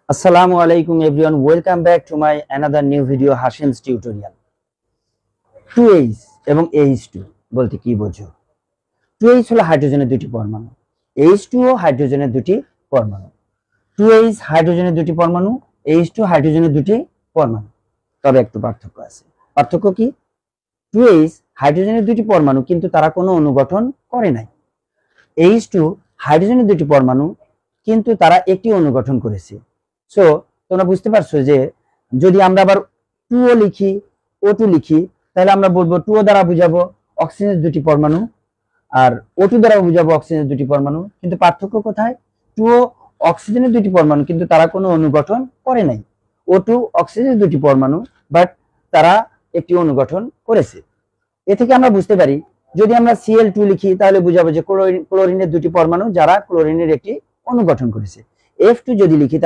Assalamu alaikum everyone, welcome back to my another new video Hashin's tutorial. 2H এবং H2 বলতে কি বোঝো? 2H হলো হাইড্রোজেনের দুটি পরমাণু, H2 ও হাইড্রোজেনের দুটি পরমাণু। 2H হাইড্রোজেনের দুটি পরমাণু, H2 হাইড্রোজেনের দুটি পরমাণু। তবে একটু পার্থক্য আছে। পার্থক্য কি? 2H হাইড্রোজেনের দুটি পরমাণু কিন্তু তারা কোনো অনুগঠন করে নাই। H2 হাইড্রোজেনের দুটি পরমাণু কিন্তু তারা একটি অনুগঠন করেছে। সো তোমরা বুঝতে পারছো যে যদি আমরা আবার 2O লিখি, O2 লিখি, তাহলে আমরা বলবো 2O দ্বারা বুঝাবো অক্সিজেনের দুটি পরমাণু আর O2 দ্বারা বুঝাবো অক্সিজেনের দুটি পরমাণু। কিন্তু পার্থক্য কোথায়? 2O অক্সিজেনের দুটি পরমাণু কিন্তু তারা কোনো অনুগঠন করে নাই। O2 অক্সিজেনের দুটি পরমাণু বাট তারা একটি অনুগঠন করেছে। এ থেকে আমরা বুঝতে পারি যদি আমরা Cl2 লিখি তাহলে বুঝাবো যে ক্লোরিনের দুটি পরমাণু যারা ক্লোরিনের একটি অনুগঠন করেছে। F2 যদি লিখি